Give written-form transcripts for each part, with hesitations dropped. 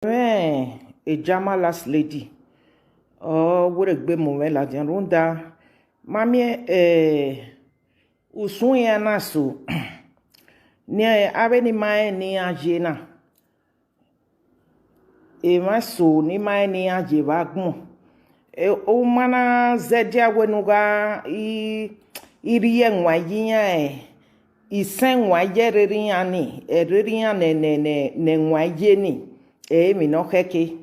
A jama last lady. Oh, what a good moment la runda. Mamie, usunya nasu. Nia abeni mai ni ajena. Maso ni mai ni aje bagmo. O mana zedia wenuga iriye nwayinya isen waye reriani ereriane ne nwaye ni mi no keke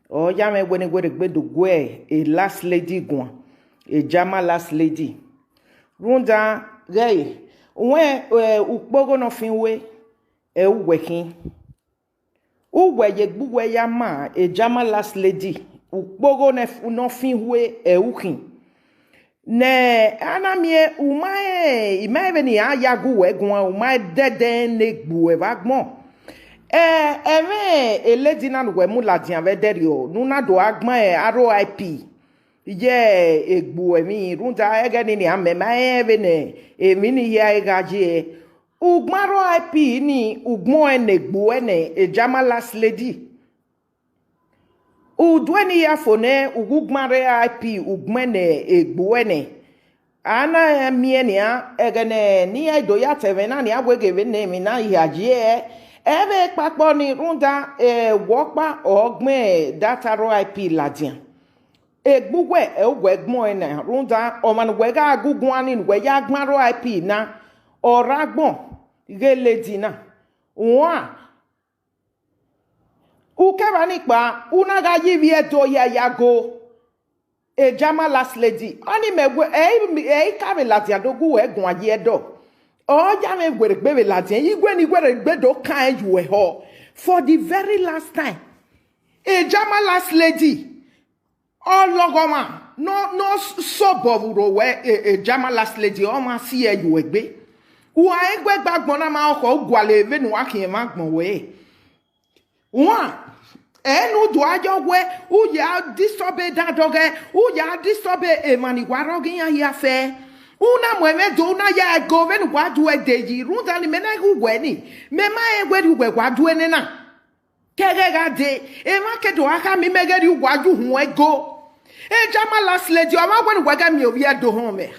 o ya me gbe gbedo gwe last lady gwan jama last lady runda gay we ukpogo no finwe uwekin uweye gbuwe ya ma jama last lady ukpogo no finwe ukin ne anamie umae imae ni ayagu egun umae dede negbu evagmo eledi na we mu ladian vederi o nuna do agbon RIP ye egbu emi runta egeni ni amema ne emi ni ya egaje ugbon RIP ni ugbon enegbu ene jama last lady udweni ya fone ugugbare IP ugmene egbuene ana mienia egene ni edo ya tevena ni agwegeve nemi na yaje ebe papo ni runda wopa ogme data IP ladian egbugwe egwegmo ene runda omanwega agugunani weya agbaro IP na oragbon geledina wa ukeba nikpa unaga yivie do yago jama last lady oni megwe kabe lati adogu egun aye do o ja me gbe lati igwe ni gbe do kan you ho for the very last time jama last lady ologoma no sobovuro we jama last lady o ma si you egbe wa egbe gbagbon na ma oko gwale ve nu akin ma gbon we one enu do ajogwe uya disobe dadoge uya disobe emani warogin ya fe una mweme do na ya go venu gwadu edeji runta ni mena gwe ni mema egwe du gwe gwadu ene na kegega de ema kedo aka mi megeri gwadu hu ego jama last lady o ma gwe gwega mi obi edo ho me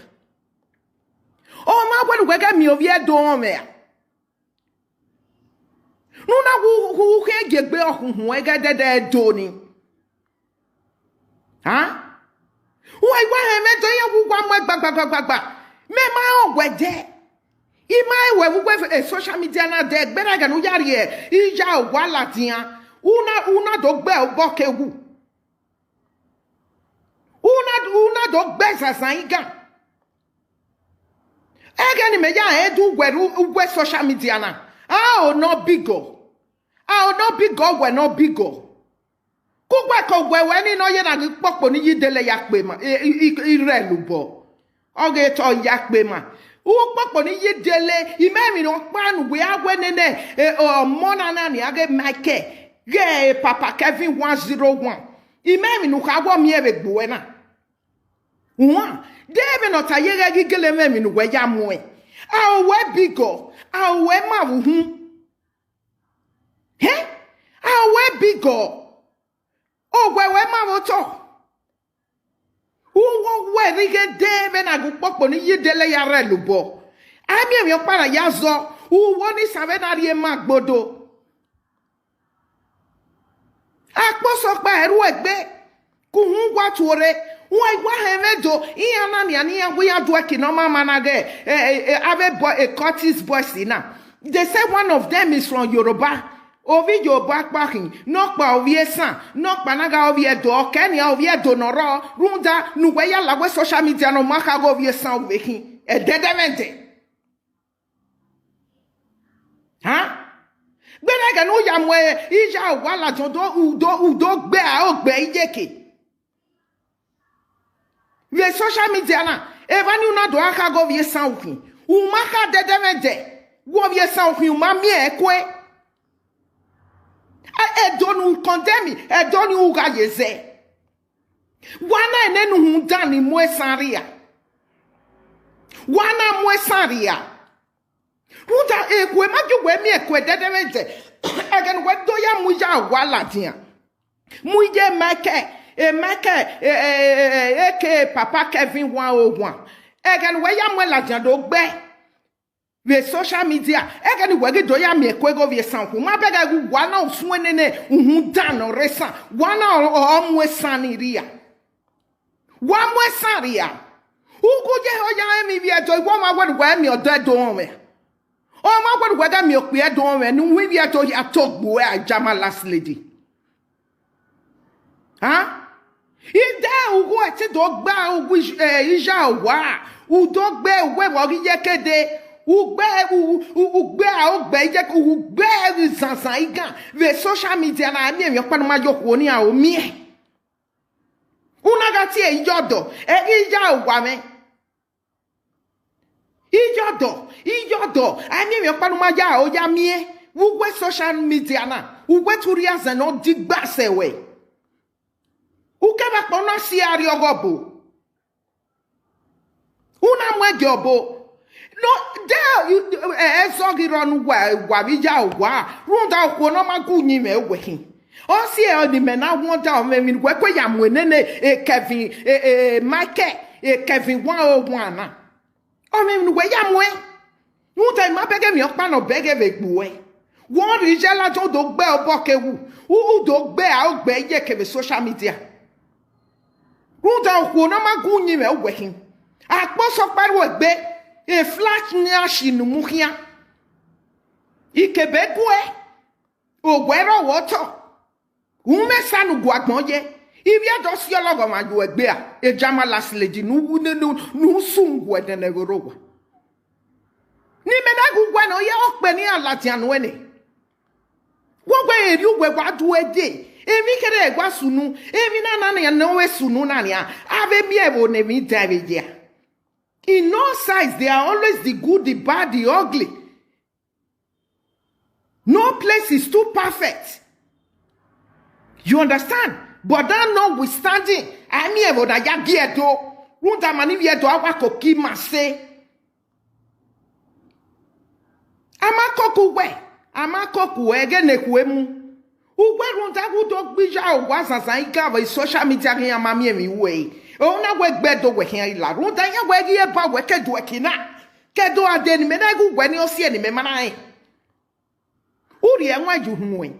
o ma gwe gwega mi obi edo ho me nuna hu gegbe ohun egedede doni ha why he do ye gwa mo gbagbagba me ma ogwede I ma we social media na de gbera ga no yare ija ogwa latian una do gbe obokewu una do gbe sasan iga egani me ya edu gwe social media na no bigo no bigo we no bigo kugwa ko gwe we ni no ye na popo ni yidele ya pe ma ire lubo oge to ya pe ma u popo ni yidele imemi no panu we agwe nene mona na ni age Mike ge papa Kevin 101 imemi no ka gwo mi ebe gbo na wa debe no tayega gigele memi no we ya mo we bigo we ma hu we bigo we ma voto we rige debe na gupopo ni yidele ya relubo ami mi opara yazo ni sabe na rie magbodo akposo pa eru egbe kuhun gwa tuore wa hemedo iyana ni ani ya we adu eki no mama na ge ave boy a Curtis boys na they say one of them is from Yoruba ovi Yoruba packing no pa ovi san no pa naga ovi edo Kenya ovi edo noro runda nuwe ya lawe social media no maka go ovi san ovekin dedemente ha gbere ga no ya mo ija wala jodo udo gbe a ogbe ijeke we social media na evani una do aka go ovi san ovekin umaka dedemente wo ovi san ovekin uma mi ekwe edonu condemn edonu uga yeze wana enenu hundani mwesaria wana mwesaria Ruta ekwe majuwe mi ekwe dedemete again we do ya muja wala dia Muije eke papa Kevin 101. Egen we ya mwe la jando gbe. We social media. Egen we ge do ya me kwego we sanku. Ma bega gu wana osunenene uhun dano resa. Wana omwe saniria. Wamwe saria. Ugu je ho ya emi bi eto igwo ma gwe gwe mi odo edo onwe. O ma gwe gwe mi okwe edo onwe nu wi bi eto ya togbo e ajama last lady. Huh? Ide ugu eti dogba ugu ija wa udogbe uwe wogi yekede ugbe ije ugbe zansan igan ve social media na ami emi opanu ma yoko ni a omi e unaga ti e ijodo ija wa me ijodo ami emi opanu ma ja o ja mi e ugbe social media na ugbe turia ze no digba sewe ukeba kpona si ari ogobo una mwege obo no there ezogi ronu wa bija wa runda okwo no magunyi me wehin o si e oni me na wonda o me mi kwe ya mwenene Kevin Michael Kevin 101 na o me mi ya mwe runda ma bege mi opa no bege ve gbo e won ri je la jo do gbe obo kewu u do gbe a o gbe ye kebe social media runda okwo no magunyi me wehin akposo pariwo gbe e flash ni ashinu muhia ikebegwe ogwero woto umesanu gwagbonje ibi ado si ologo ma ju egbe a e jama last lady nu sungwe denegorowa ni medagu gwa no ye okpe ni alatianu ene wogwe eri ugwe gwa du ede emi kere gwa sunu emi na ya no we sunu na ya ave mi ebo ne mi daveja. In no sides, they are always the good, the bad, the ugly. No place is too perfect. You understand? But that notwithstanding, I mean, what I get to, Runda manivia to our cookie masse. Amakoku we, Amakoku again, Equemu. Who went Runda who dog bija was as I cover social media here, mammy, way. Ona we gbedo we hin la runda ya we gi eba we kedo ekina kedo ade ni me na gu gwe ni osie ni me mana e uri enwa ju hu en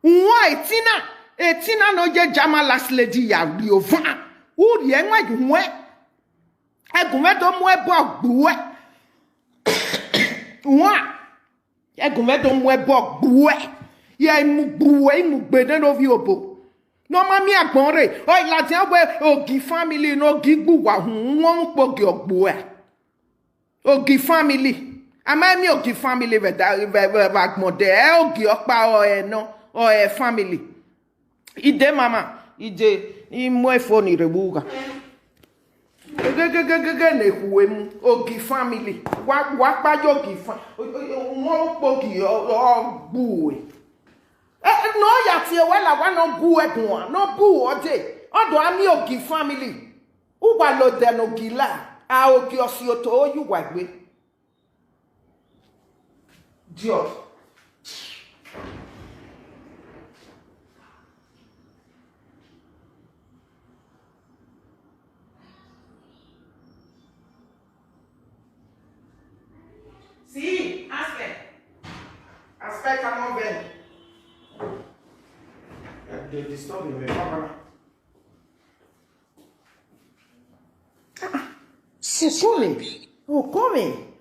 nwa etina no je jama last lady ya riova uri enwa ju hu e egumedo mu ebo gbuwe nwa egumedo mu ebo gbuwe ya imu gbuwe imu gbede no vi obo. No mami agbonre o ilati awe ogi family no gigbu wa won pogi ogbo e ogi family amami ogi family ve agbonde ogi opa o e no o e family ide mama ide imo efo ni rebuga gege na ehuwe mu ogi family wa pa ogi won pogi ogbo e no ya ti e wela wa no gu edun no bu oje odo ami ogi family uwa lo de no gila a ogi osioto oyu wa gbe Dios sí aspetta non bene. They're disturbing me, Papa.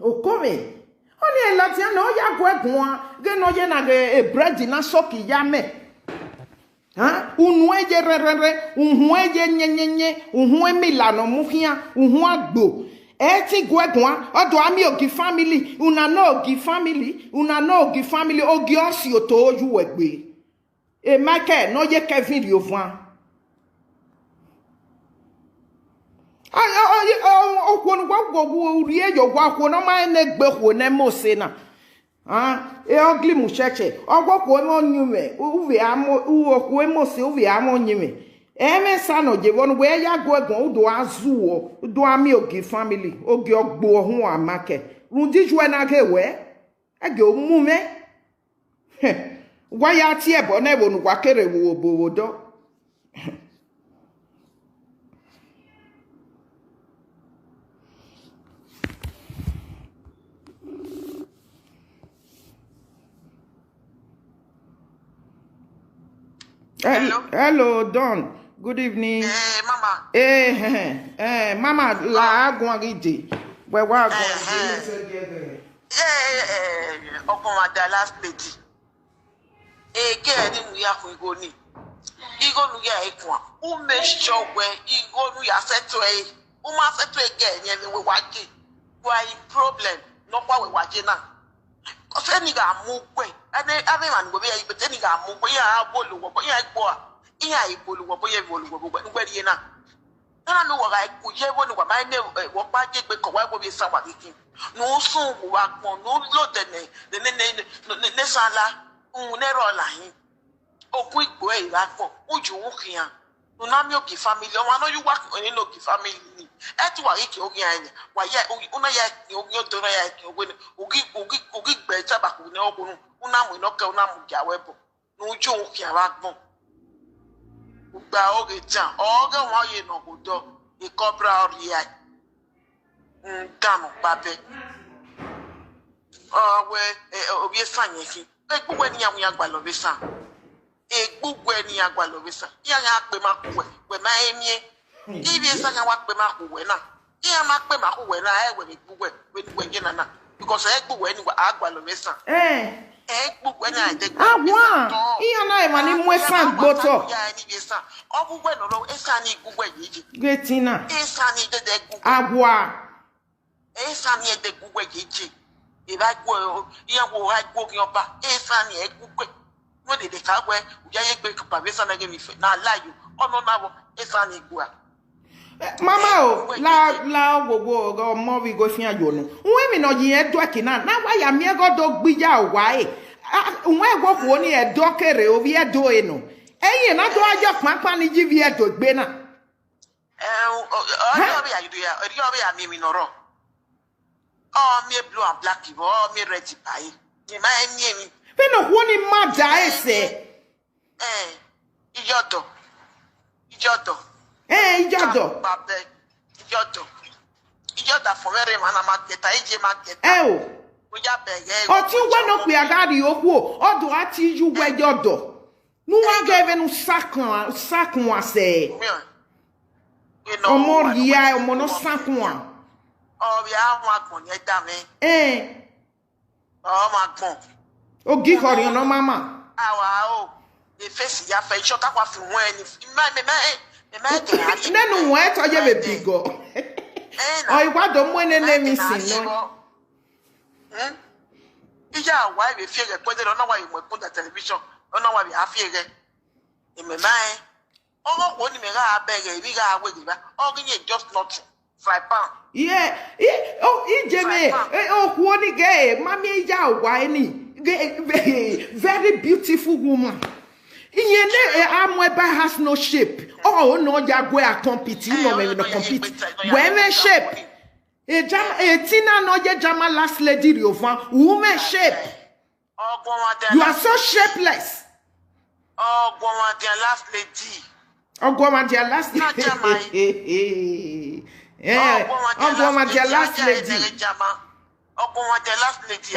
Okome. Only Latin, no, ya gwa, then no, yena a bread in a socky yame. Huh? Unweje re, unweje nye, unwe milano muhia, unwagbo. Eti gwegwa, odo ami ogi family, una no ogi family, ogi osi oto oju wegbe. E Michael no ye Kevin Riovan. Okwon gwa rie yo gwa ko no ma ne gbe ho ne mo se na. E ugly mu cheche. Ogwo ko mo nyume, uvi amo okwo mo se uvi amo nyime. Eme sa no je won we ya go egun udo azuo, udo ami ogi family, ogi ogbo ho amake. Rundi jwe na ke we. Ege omume. Why ya tie bone wonu wakere wo bowodo. Hello, Don. Good evening. Hey, Mama. Mama, la agwagide. Where wa go? Okoma da last lady. Girl ni mu ya kun go ni. Igo nu ya ekwa. U make sure we igo nu ya feto e. U ma feto e girl ni we waje. Why problem? No kwa we waje na. Cause any ga mu gbe. Ane man go be ya but any ga mu gbe ya bolu wo bo ya gbo a. Iya ibolu wo bo ye bolu wo bo ngbe ri na. Na no wa ku ye bo ni wa mai ne wo pa je gbe ko wa bo bi san wa kikin. No sun wa gbon no lo de ne sala un ero la hin. Oku igbo e ra gbon oju wo kian. No na mi o ki family o wa no you work in no ki family ni. E ti wa ki o gi anya. Wa ye una ya ki o gi o do ya ki o gbe ogi gbe ta ba ku ne o kunu. Una mu no ke una mu ja webo. No ju wo kian wa gbon. Ugba oge jan oge won ye no go do e cobra ori ai danu babe we obi sanye ki gbogbo eni awon agba lo be san gbogbo eni agba lo be san ya ya pe ma ku we ma emie ibi san ya wa pe ma ku we na ya ma pe ma ku we na e we gbogbo we je na because gbogbo eni wa agba lo be san gbogbo eni ade iya na e ma ni mu san gboto ya ni be san ogugwe no lo esan ni gbogbo yeji gretina esan ni de gbogbo agwa esan ni de gbogbo yeji ira gbo iya wo ha gbo ki oba esan ni gbogbo no de ka gwe uja ye gbe pa be san na ge mi fe na layo ono na wo esan ni gbo mama o la gbogbo go mo wi go fin ajo nu nwe mi no yin edo kina na wa ya mi ego do gbija wa e nwe ego ko ni edo kere o bi edo enu eyin na do ajo papa ni ji bi edo gbe na ojo bi ayu ya ojo bi mi no ro me blue and black me red pie ni ma mi pe no wo ni ma da ese ijodo babe ijodo for very man market ije market o ja bege o ti we no pe agari oku odo ati ju we jodo nu wa gave nu sakun ase omo ria omo no sakun o bi a wa gun ye da mi o ma gun o gi kori no mama awa o e face ya fe iso ta kwa fi won eni nenu we to je be bigo o iwado mo ne mi sin no ija wa be fi re pe de na wa imo pun da television ona wa bi afire e me mai o ko ni me ga abere bi ga we ba o ginye just not fry pan ije me o ko ni ge mami ija wa ni very beautiful woman iye ne amweba has no shape no jagwe a compete no me no compete women shape tina no je jama last lady riovan women shape you are so shapeless ogwon their last lady ogwon their last lady ogwon their last lady ogwon their last lady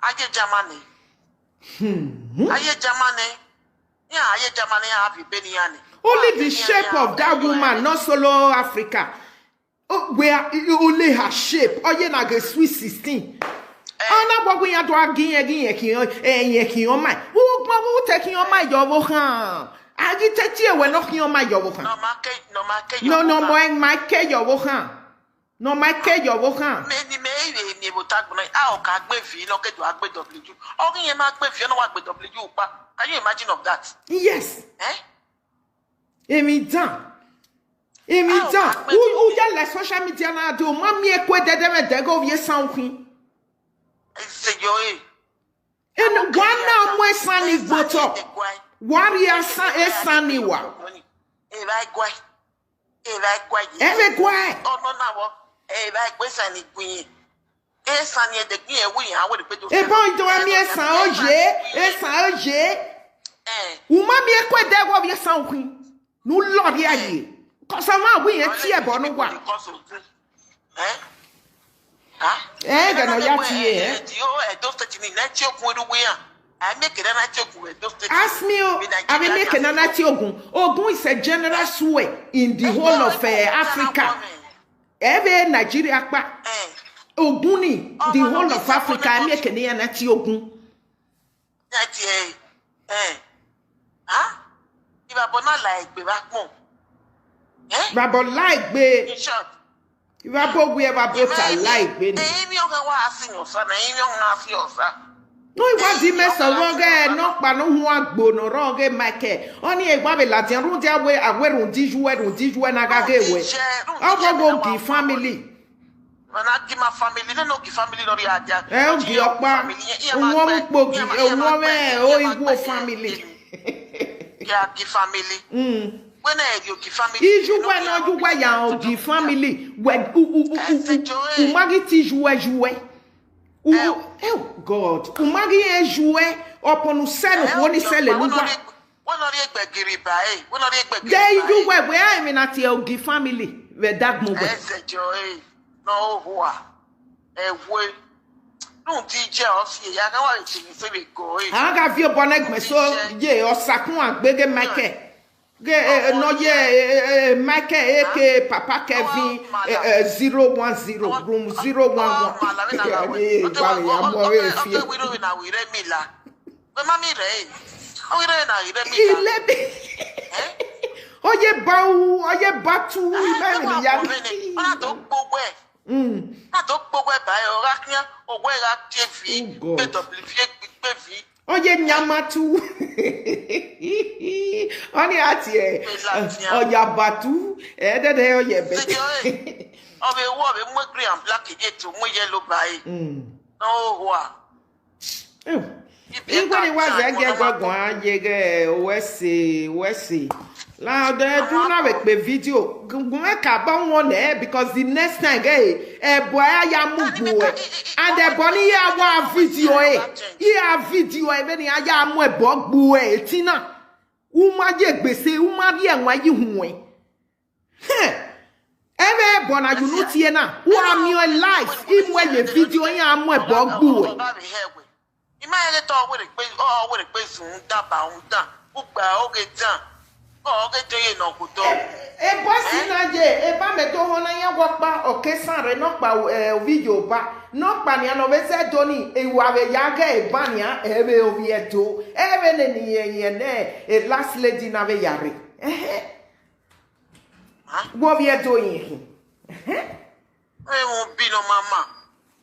aje jama ni aye jamane happy beniani only the shape of that woman not solo Africa where only her shape oye na ge sweet 16 ana gbogbo yan to agin ki on my who taking on my job kan agi teti we no ki on my job kan no my ke job kan no my ke job kan me botag no a o ka gbe fi no ke do agbe w o kin ye ma gbe fi no wa gbe w pa can you imagine of that yes emi dan who ya la social media na do mami e kwe dede me dego vie san queen se yo en wana mo sani gboto warrior sani wa e vai gwa ebe gwa no na wo e vai gbe sani queen esa ni de gbe ewe yan awo de pe do e bon do mi esan oje uma mi ekwe de wo bi esan okun nu lord aye ko so ma wi en ti e bo nu wa ga no ya ti e di o e do state ni na ti okun ru we yan I make it an achoku. Ask me, I will make an Ogun is a general sway in the whole of Africa. Every Nigeria, Oguni, the whole of Africa, I make an Ogun. If I not like be back home. Rabbi like be. Inshot. If I go we ever both like be. No, it was the mess of Rogue, not by no one bone or Rogue Make. Only a Baby Latin Rudia way, I wear on Dijuan, and I got away. I'll go give family. When I give my family, they don't give family or Yadia. I'll give up one book, a woman, or a war family. Yeah, give family. When I give family, is you when I do why I'll give family when Maggie jouer. Oh God, umagi jouer upon sell one sell a one or the there you where I mean at your family where that move. No, who are a way. No teacher of here, I want to go. I have your bonnet, so ye or Sakun, beg a make. No, yeah, Mike, Papa Kevin 010 room 011. Oh, yeah, bow, oh, yeah, batu, I don't go where by Oracnia or where I TV, oh, yeah, Nyamatu. Only at ye. Oh, ya batu. Eh, that hell, yeah, baby. Of a woman, more green and black, it to more yellow by. No, what? It was a get one, yeah, Wessie. Loud, do not make the video. Make a bon one there because the next time, boy, I am boy. And the bunny, I want video, here video, even I am a bog boy, Tina. Uma ye bese, uma ye and why you win. Every bona you know, Tiana, who am your life, even when the video, I am a bog boy. Imagine it all with a place, all with a place, oh, get you no good. E bosi na je e ba me do hona ya gba okesan re no pa video ba no pa ni no be se doni e wa be ya ga e ba ni e be obi eto e be ne ni ye ne e last lady na be yare wo bi eto yin e won bi no mama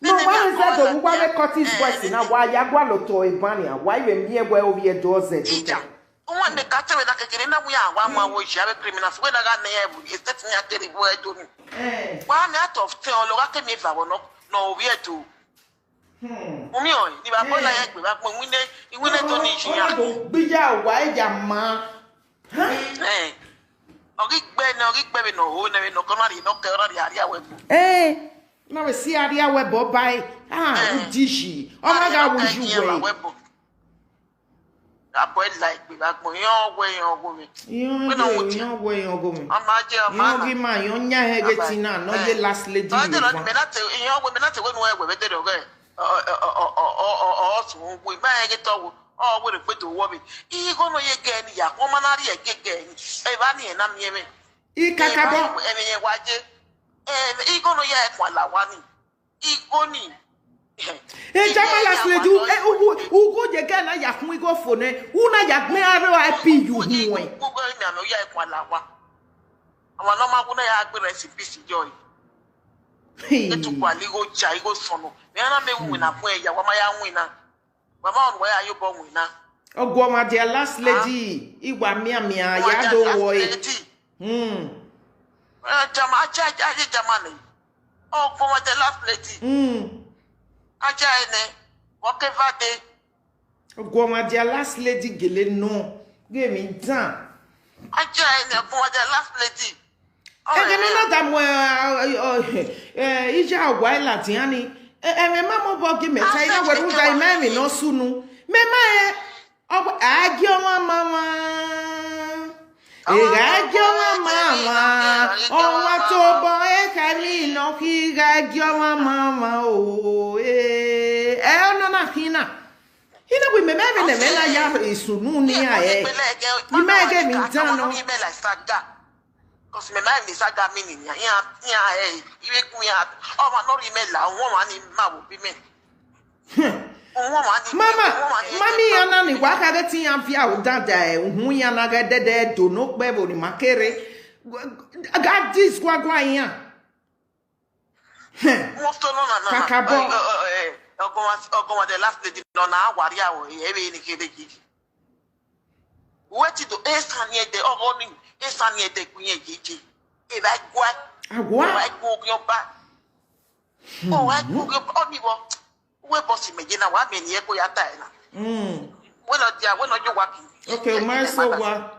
no one is that the wa be cut his voice na wa ya gwa loto e ba ni wa we mi e gwa obi eto ze one the catcher with a Kakina, we are one more share criminals when I got near is that me a terrible way to me. 1 out of 10 or I can if I will not know we are two. Mumio, if I want like we have when we don't need be ya why ya ma. Or Rick Ben or Rick Baby no, no, Connery, no, the area web. Now we see area web or by Dishi. Oh my God, was you web? I boy like me back my young way or woman. You know where you're going. I'm not your man, you're Yahetina, not the last lady. I don't know, young women not one way with it away. Or we may get over or with a bit of woman. He gonna again, ya woman are again. Evani and I'm yemi. He can't have any watch it. And he gonna yet while I want it. He gonna. Eh, Jamala Sledi, who go the gun? I have we go for ne. Una yak me I pay you. I want no man have the recipe joy. To Qualigo Chaigo Sono. Nana me win up where you are my winner. Mamma, where are you born winner? Oh, go my dear last lady. Iwa mia yado boy. Jama, Jamani. Oh, for my the last lady. Ajaine, whatever day. Go my dear last lady gele no. Give me down. Ajaine, for the last lady. And then another ija while Latiani, me mama bogi me say na we ruja me no sunu. Me ma agyo mama. Agyo mama. O wa to boy kani no ki agyo mama o no na hina. Hina we me me la ya sunu ni aye. Ni me ge mi tano. Cause me mind is saga meaning ya iwe ku ya o ma no email la won wa ni ma wo bi me mami yana ni wa ka de tin afia o dada e hu yana ga dede do no pe bo ni makere ga disguagua yan mo to no na kakabo ogo the last lady no na awari awo e be ni kede ji what do esanye de ogoni esanye de kunye jiji e ba gwa agwa wa go yo ba o wa go yo oni wo we boss meje na wa me ni e ko ya ta na we no jo wa ki okay my so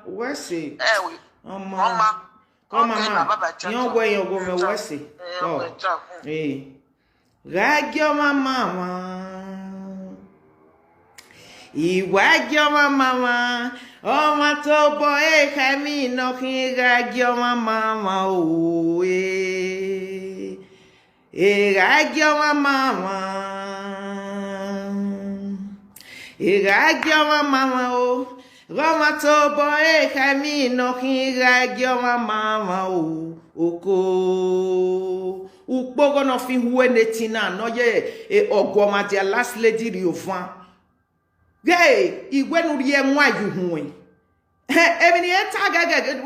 wa say we mama come mama yo go me wa say oh ragyo mama Iwagyo mama, oh mato boy kami no kigagyo mama o ragyo mama, ragyo mama o, mato boy kami no kigagyo mama o oko ukpogo no fi huwe netina no ye ogoma dia last lady riovan. Gay, igwe nu ye nwa yu hu e ni eta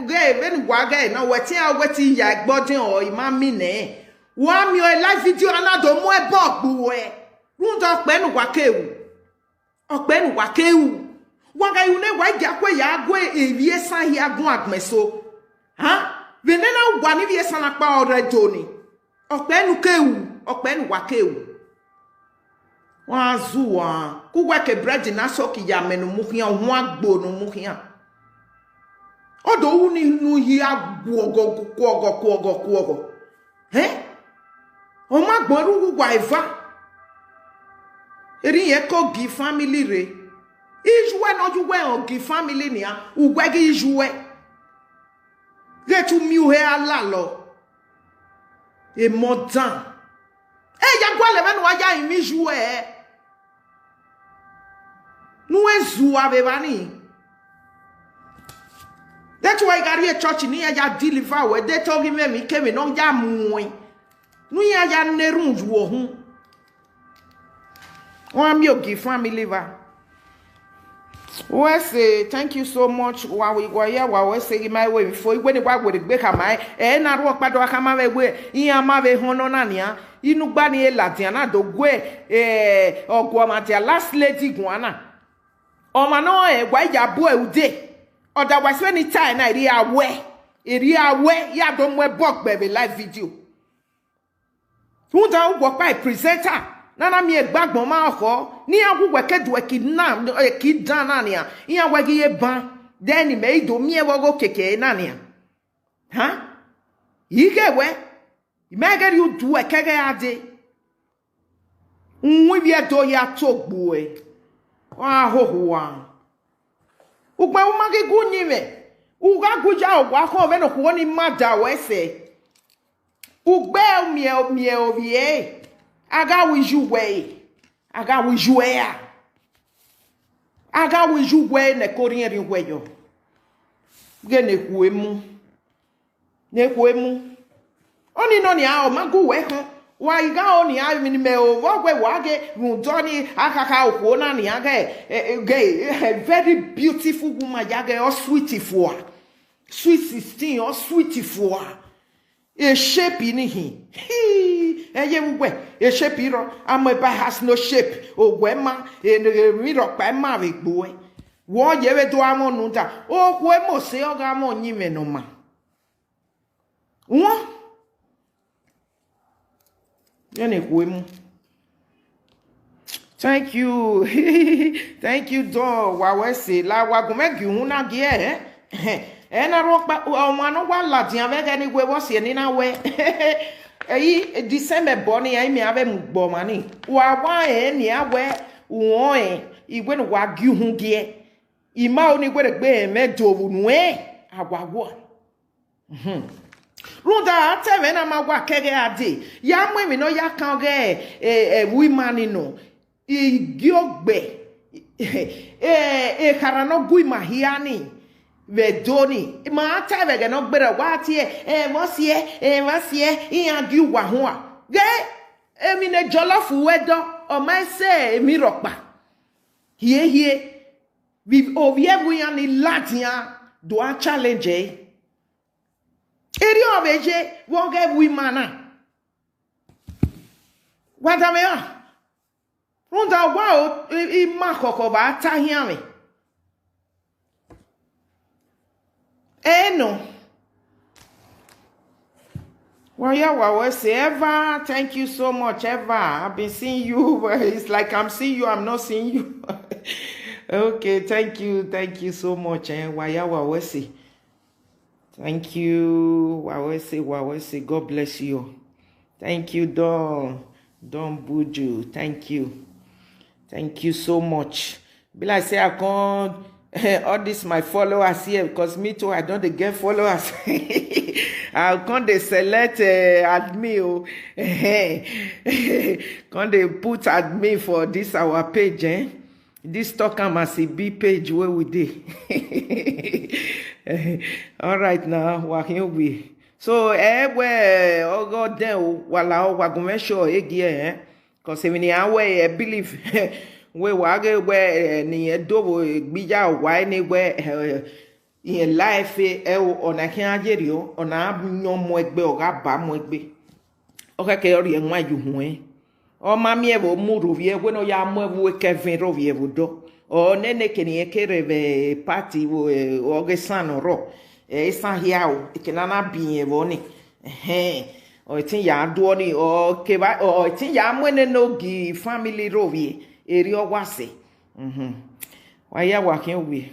gay ben gwa gay na weti aweti ya gbodin o imami ne wa mi o live video anado mu e bogbu e run do pe nu wa kewu wa ga yu ne wa ja kwe ya agwe ewie san hi agun agmeso ha venena gwa ni vie san apa already ni ope nu kewu ope nu wa kewu wa zuwa ku ke bread na so ki ya menu muhia ho agbo no muhia odo uni nu hi agbo ogo o ma gboru gwa iva eri ye ko gi family re ijuwe no juwe o gi family ni a ugwe gi ijuwe ge tu mi o he ala lo e modern ya gwa le menu wa ya imi juwe Nuwe zuwa bebani. That's why I got here church ni ya deliver we they told me me came no ya muwe. Nu ya nerun juwo hu. Wa mi ogi family va. We say thank you so much wa we go here wa we say my way before when the wa we gbe ka mai na ro pado aka ma we iya ma be hono na nia inu gba ni eladian na do gwe ogwo ma tia last lady guana. Oma no gwa ya bo eude otherwise when it time na iri awe ya do mwe bok bebe live video who da wo pa presenter nana mi egbagbon ma oko ni agugwe kedu kidan na nia iya wagi ye ban then me ido mi e wogo keke na nia ha yigewe imagine you do ekege ade nwi bi edo ya togbo wa hohoa ugba umage gunyime uga guja ogwa ko ve no ko ni mada wese ugbe mie ovie aga wijuwe ne korien riweyo gene kuemu oni no ni a o magu we ho wa iga oni a mi me o gwe wage rundoni akaka okwo na ni aga very beautiful woman yage o sweet 16 o sweet for e shape ni hi eye we e shape ro ameba has no shape ogwema e mi ro pa ma we gbo e wo ye we do amonu ta o kwo mo se o ga mo nyime no ma won thank you thank you do wa we say la wa go make you na ge na ro pa o ma no wa la dian be ni we wo se ni na we December boni ai mi ave mugbo mani. Wa ni awe uoe igwe no wa gi hu gie. Ima oni gwe gbe me dovu nwe agwagwo. Runda ateve na magwa kege ade. Ya mwe mi no ya kan ge wimani no. Igiogbe. Karano gui mahiani. Vedoni ma ateve ge no gbere watie mosie iyangi wa ho a ge emi ne jollofu wedo o ma se emi ropa hie vi ovievu ya ni latia do a challenge eri obeje won ge wi mana wada me a runda wa o I ma kokko ba tahia me no. Well, yeah, well, say Eva, thank you so much, Eva. I've been seeing you. It's like I'm seeing you, I'm not seeing you. Okay, thank you so much. Well, say. Thank you. Well, say. God bless you. Thank you, Don Buju. Thank you so much. Be like say I can't. All this my followers here because me too I don't get followers. I can't they select admin can't they put admin for this our page this talk as a B page where we did. All right now what here we so where oh God then while we go make sure again because when I believe we wage we ni edo gbija wa ni we in life ona kan ajerio ona nyon mo egbe o ga ba mo egbe o ka ke ori enwa ju hu o ma mi e bo mu ro vie we no ya mo e Kevin ro vie do o nene ke ni ekere be party wo o ge san ro san hia o ke na na bi e bo ni o tin ya do ni o ke ba o tin ya mo ne no gi family ro vie eri ogwase wa ya wa kin we